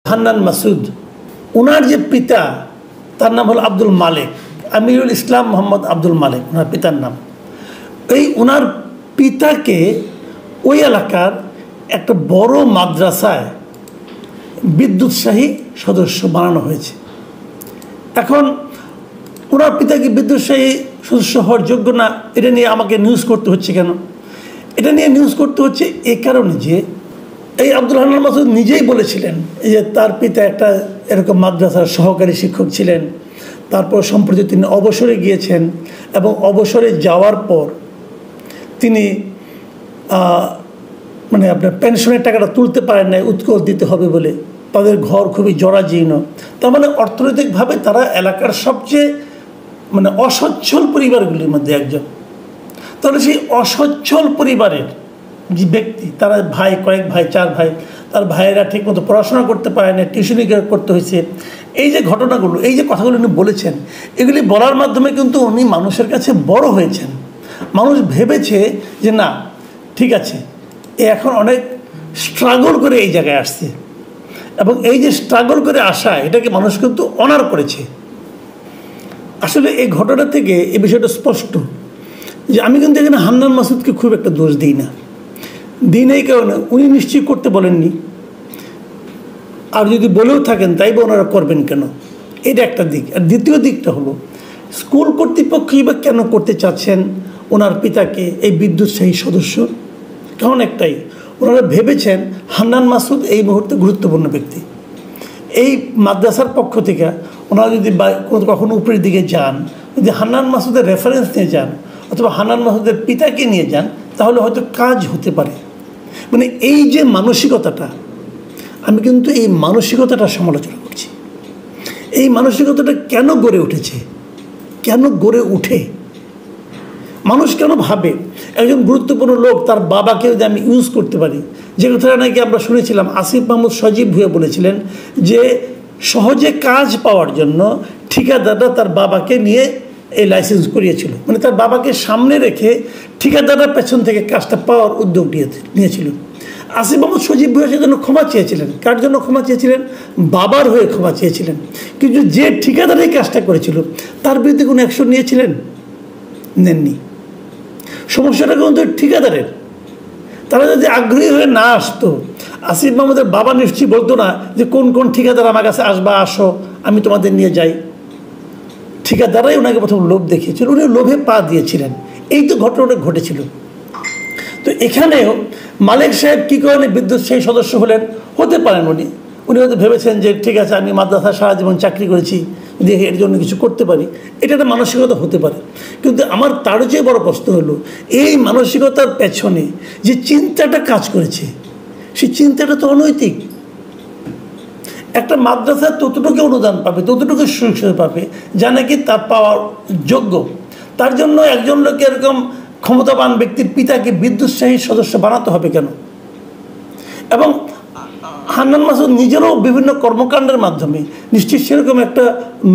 হান্নান মাসুদ, ওনার যে পিতা তার নাম হলো আব্দুল মালিক, আমিরুল ইসলাম মোহাম্মদ আব্দুল মালিক ওনার পিতার নাম। ওনার পিতাকে ওই এলাকার একটা বড় মাদ্রাসায় বিদ্যুৎসাহী সদস্য বানানো হয়েছে। এখন ওনার পিতা কি বিদ্যুৎসাহী সদস্য হওয়ার যোগ্য না, এটা নিয়ে আমাকে নিউজ করতে হচ্ছে কেন? এটা নিয়ে নিউজ করতে হচ্ছে এই কারণে যে এই আব্দুল হান্নান মাসুদ নিজেই বলেছিলেন যে তার পিতা একটা এরকম মাদ্রাসার সহকারী শিক্ষক ছিলেন। তারপর সম্প্রতি তিনি অবসরে গিয়েছেন এবং অবসরে যাওয়ার পর তিনি মানে আপনার পেনশনের টাকাটা তুলতে পারেন না, উৎকোচ দিতে হবে বলে। তাদের ঘর খুবই জরাজীর্ণ। তার মানে অর্থনৈতিকভাবে তারা এলাকার সবচেয়ে মানে অসচ্ছল পরিবারগুলির মধ্যে একজন। তাহলে সেই অসচ্ছল পরিবারের যে ব্যক্তি, তারা ভাই, কয়েক ভাই, 4 ভাই, তার ভাইয়েরা ঠিকমতো পড়াশোনা করতে পারে না, টিউশনি করতে হয়েছে। এই যে ঘটনাগুলো, এই যে কথাগুলো উনি বলেছেন, এগুলি বলার মাধ্যমে কিন্তু উনি মানুষের কাছে বড় হয়েছেন। মানুষ ভেবেছে যে না ঠিক আছে, এ এখন অনেক স্ট্রাগল করে এই জায়গায় আসছে, এবং এই যে স্ট্রাগল করে আসা এটাকে মানুষ কিন্তু অনার করেছে। আসলে এই ঘটনা থেকে এই বিষয়টা স্পষ্ট যে আমি কিন্তু এখানে হান্নান মাসুদকে খুব একটা দোষ দিই না। এই কারণে উনি নিশ্চয়ই করতে বলেননি, আর যদি বলেও থাকেন তাই বা ওনারা করবেন কেন, এটা একটা দিক। আর দ্বিতীয় দিকটা হলো স্কুল কর্তৃপক্ষই বা কেন করতে চাচ্ছেন ওনার পিতাকে এই বিদ্যুৎসাহী সদস্য? কারণ একটাই, ওনারা ভেবেছেন হান্নান মাসুদ এই মুহূর্তে গুরুত্বপূর্ণ ব্যক্তি। এই মাদ্রাসার পক্ষ থেকে ওনারা যদি কখনো উপরের দিকে যান, যদি হান্নান মাসুদের রেফারেন্স নিয়ে যান অথবা হান্নান মাসুদের পিতাকে নিয়ে যান, তাহলে হয়তো কাজ হতে পারে। মানে এই যে মানসিকতাটা, আমি কিন্তু এই মানসিকতাটা সমালোচনা করছি। এই মানসিকতাটা কেন গড়ে উঠেছে, কেন গড়ে উঠে, মানুষ কেন ভাবে একজন গুরুত্বপূর্ণ লোক তার বাবাকে যদি আমি ইউজ করতে পারি? যে কথাটা নাকি আমরা শুনেছিলাম আসিফ মাহমুদ সজীব ভুঁইয়া বলেছিলেন যে সহজে কাজ পাওয়ার জন্য ঠিকাদাররা তার বাবাকে নিয়ে এই লাইসেন্স করিয়েছিল। মানে তার বাবাকে সামনে রেখে ঠিকাদাররা পেছন থেকে কাজটা পাওয়ার উদ্যোগ নিয়েছিল। আসিফ মাহমুদ সজীব ভুঁইয়া সেজন্য ক্ষমা চেয়েছিলেন। কার জন্য ক্ষমা চেয়েছিলেন? বাবার হয়ে ক্ষমা চেয়েছিলেন। কিন্তু যে ঠিকাদার এই কাজটা করেছিল তার বিরুদ্ধে কোনো অ্যাকশন নিয়েছিলেন? নেননি। সমস্যাটা কিন্তু ঠিকাদারের। তারা যদি আগ্রহী হয়ে না আসতো, আসিফ মাহমুদের বাবা নিশ্চয়ই বলতো না যে কোন কোন ঠিকাদার আমার কাছে আসবা, আসো, আমি তোমাদের নিয়ে যাই। ঠিকাদাররাই ওনাকে প্রথম লোভ দেখিয়েছিল, উনি লোভে পা দিয়েছিলেন। এই তো ঘটনাটা ঘটেছিল। তো এখানেও মালিক সাহেব কী কারণে বিদ্যুৎসাহী সদস্য হলেন? হতে পারেন উনি হয়তো ভেবেছেন যে ঠিক আছে, আমি মাদ্রাসা সারা জীবন চাকরি করেছি, দেখে এর জন্য কিছু করতে পারি, এটা একটা মানসিকতা হতে পারে। কিন্তু আমার তার চেয়ে বড় প্রশ্ন হলো এই মানসিকতার পেছনে যে চিন্তাটা কাজ করেছে, সেই চিন্তাটা তো অনৈতিক। একটা মাদ্রাসা ততটুকু অনুদান পাবে, ততটুকু সুযোগ পাবে যা নাকি তার পাওয়ার যোগ্য। তার জন্য একজন লোককে এরকম ক্ষমতাবান ব্যক্তির পিতাকে বিদ্যুৎসাহী সদস্য বানাতে হবে কেন? এবং হান্নান মাসুদ নিজেরও বিভিন্ন কর্মকাণ্ডের মাধ্যমে নিশ্চয়ই সেরকম একটা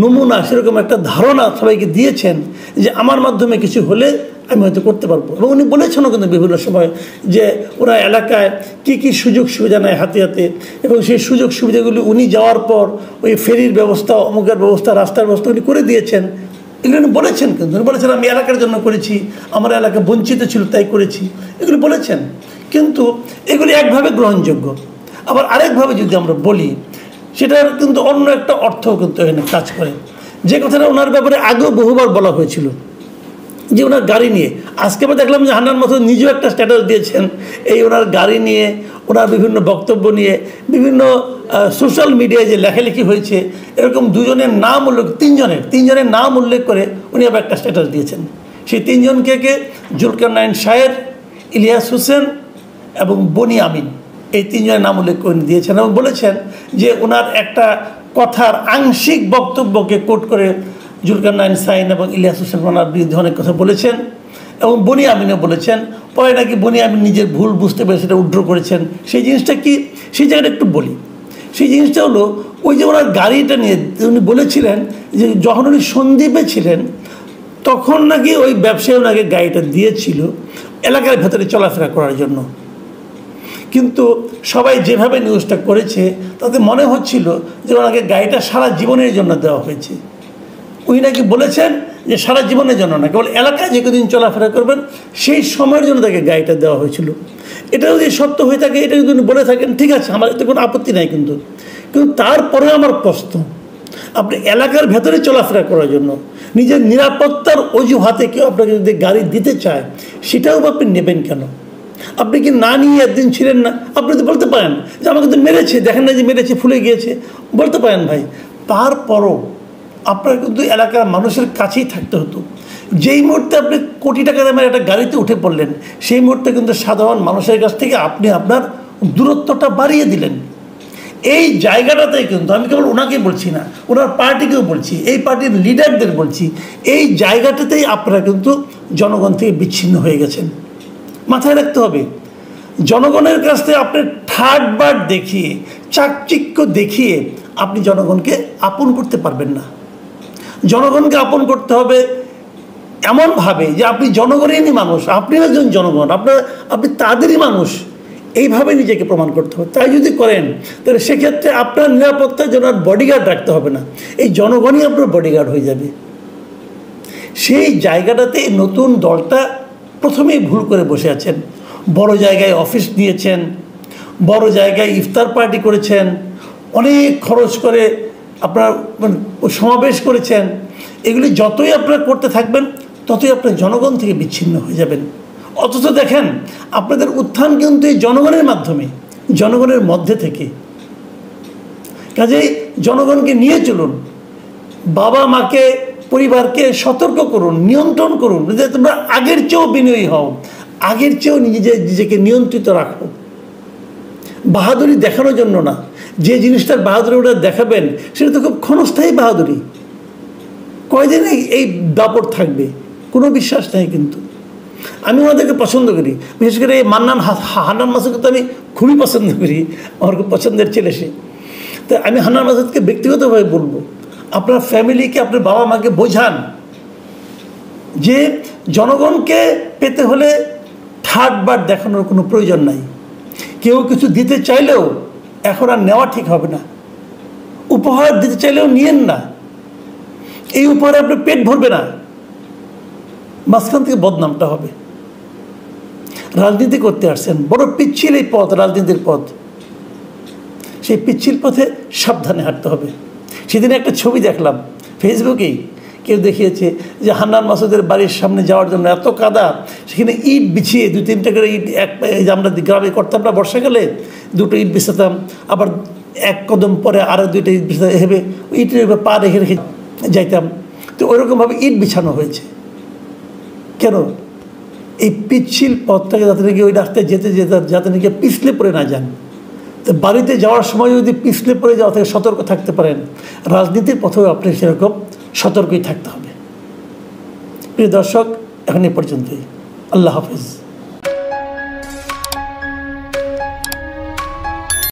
নমুনা, সেরকম একটা ধারণা সবাইকে দিয়েছেন যে আমার মাধ্যমে কিছু হলে আমি হয়তো করতে পারবো। এবং উনি বলেছেনও কিন্তু বিভিন্ন সময় যে ওরা এলাকায় কী কী সুযোগ সুবিধা নেয় হাতে হাতে, এবং সেই সুযোগ সুবিধাগুলি উনি যাওয়ার পর ওই ফেরির ব্যবস্থা, অমুকের ব্যবস্থা, রাস্তার ব্যবস্থা উনি করে দিয়েছেন। এগুলো উনি বলেছেন, কিন্তু উনি বলেছেন আমি এলাকার জন্য করেছি, আমার এলাকা বঞ্চিত ছিল তাই করেছি, এগুলো বলেছেন। কিন্তু এগুলি একভাবে গ্রহণযোগ্য। আবার আরেকভাবে যদি আমরা বলি, সেটার কিন্তু অন্য একটা অর্থ কিন্তু এখানে কাজ করে। যে কথাটা ওনার ব্যাপারে আগেও বহুবার বলা হয়েছিল যে ওনার গাড়ি নিয়ে, আজকে আমরা দেখলাম যে হান্নান মাসুদ নিজেও একটা স্ট্যাটাস দিয়েছেন এই ওনার গাড়ি নিয়ে, ওনার বিভিন্ন বক্তব্য নিয়ে, বিভিন্ন সোশ্যাল মিডিয়ায় যে লেখালেখি হয়েছে, এরকম দুজনের নাম উল্লেখ, তিনজনের নাম উল্লেখ করে উনি আবার একটা স্ট্যাটাস দিয়েছেন। সেই তিনজনকে জুলকারনাইন শাহের, ইলিয়াস হোসেন এবং বনি আমিন, এই তিনজনের নাম উল্লেখ করে দিয়েছেন এবং বলেছেন যে ওনার একটা কথার আংশিক বক্তব্যকে কোট করে জুলকারনাইন শাহিন এবং ইলিয়াস হোসেন ওনার বিরুদ্ধে অনেক কথা বলেছেন। এবং বনি আমিনও বলেছেন। পরে নাকি বনি আমিন নিজের ভুল বুঝতে পেরে সেটা উড্র করেছেন। সেই জিনিসটা কি, সেই জায়গাটা একটু বলি। সেই জিনিসটা হলো ওই যে ওনার গাড়িটা নিয়ে উনি বলেছিলেন যে যখন উনি সন্দ্বীপে ছিলেন তখন নাকি ওই ব্যবসায়ী ওনাকে গাড়িটা দিয়েছিল এলাকার ভেতরে চলাফেরা করার জন্য। কিন্তু সবাই যেভাবে নিউজটা করেছে তাতে মনে হচ্ছিল যে ওনাকে গাড়িটা সারা জীবনের জন্য দেওয়া হয়েছে। উনি নাকি বলেছেন যে সারা জীবনের জন্য না, কেবল এলাকায় যে কদিন চলাফেরা করবেন সেই সময়ের জন্য তাকে গাড়িটা দেওয়া হয়েছিল। এটা যদি সত্য হয়ে থাকে, এটা যদি বলে থাকেন, ঠিক আছে, আমার এতে কোনো আপত্তি নাই। কিন্তু তারপরে আমার প্রশ্ন, আপনি এলাকার ভেতরে চলাফেরা করার জন্য নিজের নিরাপত্তার অজুহাতে কেউ আপনাকে যদি গাড়ি দিতে চায়, সেটাও আপনি নেবেন কেন? আপনি কি না নিয়ে একদিন ছিলেন না? আপনি তো বলতে পারেন যে আমাকে তো মেরেছে, দেখেন না যে মেরেছে, ফুলে গিয়েছে, বলতে পারেন ভাই। তারপরও আপনার কিন্তু এলাকার মানুষের কাছেই থাকতে হতো। যেই মুহূর্তে আপনি কোটি টাকা দামের একটা গাড়িতে উঠে পড়লেন, সেই মুহূর্তে কিন্তু সাধারণ মানুষের কাছ থেকে আপনি আপনার দূরত্বটা বাড়িয়ে দিলেন। এই জায়গাটাতেই কিন্তু আমি কেবল ওনাকে বলছি না, ওনার পার্টিকেও বলছি, এই পার্টির লিডারদের বলছি, এই জায়গাটাতেই আপনারা কিন্তু জনগণ থেকে বিচ্ছিন্ন হয়ে গেছেন। মাথায় রাখতে হবে, জনগণের কাছ থেকে আপনি থার্ড বার দেখিয়ে, চাকচিক্য দেখিয়ে আপনি জনগণকে আপন করতে পারবেন না। জনগণকে আপন করতে হবে এমনভাবে যে আপনি জনগণেরই মানুষ, আপনি একজন জনগণ, আপনি তাদেরই মানুষ, এইভাবে নিজেকে প্রমাণ করতে হবে। তাই যদি করেন তাহলে সেক্ষেত্রে আপনার নিরাপত্তার জন্য আর বডিগার্ড রাখতে হবে না, এই জনগণই আপনার বডিগার্ড হয়ে যাবে। সেই জায়গাটাতে নতুন দলটা প্রথমেই ভুল করে বসে আছেন। বড় জায়গায় অফিস নিয়েছেন, বড় জায়গায় ইফতার পার্টি করেছেন, অনেক খরচ করে আপনার সমাবেশ করেছেন। এগুলি যতই আপনারা করতে থাকবেন ততই আপনার জনগণ থেকে বিচ্ছিন্ন হয়ে যাবেন। অথচ দেখেন, আপনাদের উত্থান কিন্তু এই জনগণের মাধ্যমে, জনগণের মধ্যে থেকে। কাজেই জনগণকে নিয়ে চলুন, বাবা মাকে, পরিবারকে সতর্ক করুন, নিয়ন্ত্রণ করুন, যে তোমরা আগের চেয়েও বিনয়ী হও, আগের চেয়েও নিজেকে নিয়ন্ত্রিত রাখো। বাহাদুরি দেখানোর জন্য না, যে জিনিসটার বাহাদুরি ওটা দেখাবেন সেটা তো খুব ক্ষণস্থায়ী বাহাদুরি, কয়দিন এই দাপট থাকবে, কোনো বিশ্বাস নেই। কিন্তু আমি ওনাদেরকে পছন্দ করি, বিশেষ করে এই হান্নান মাসুদকে তো আমি খুবই পছন্দ করি, আমার খুব পছন্দের ছেলে সে। তো আমি হান্নান মাসুদকে ব্যক্তিগতভাবে বলবো, আপনার ফ্যামিলিকে, আপনার বাবা মাকে বোঝান যে জনগণকে পেতে হলে থার্ড বার দেখানোর কোনো প্রয়োজন নাই। কেউ কিছু দিতে চাইলেও এখন আর নেওয়া ঠিক হবে না, উপহার দিতে চাইলেও নিয়েন না, এই উপহারে আপনার পেট ভরবে না, মাঝখান থেকে বদনামটা হবে। রাজনীতি করতে আসছেন, বড় পিচ্ছিল এই পথ, রাজনীতির পথ, সেই পিচ্ছিল পথে সাবধানে হাঁটতে হবে। সেদিন একটা ছবি দেখলাম ফেসবুকেই, কেউ দেখিয়েছে যে হান্নান মাসুদের বাড়ির সামনে যাওয়ার জন্য এত কাদা, সেখানে ইট বিছিয়ে 2-3টা করে ইট, এই যে আমরা গ্রামে করতাম না, বর্ষাকালে 2টো ইট বিছাতাম, আবার এক কদম পরে আরও 2টা ইট বিছাতে হেবে ইটের পা রেখে রেখে যাইতাম। তো ওইরকমভাবে ইট বিছানো হয়েছে। কেন? এই পিচ্ছিল পথটাকে যাতে নাকি ওই রাস্তায় যেতে যেতে যাতে নাকি পিছলে পড়ে না যান। তো বাড়িতে যাওয়ার সময় যদি পিছলে পড়ে যাওয়া থেকে সতর্ক থাকতে পারেন, রাজনীতির পথেও আপনি সেরকম সতর্কই থাকতে হবে। প্রিয় দর্শক, এখন এই পর্যন্তই। আল্লাহ হাফেজ।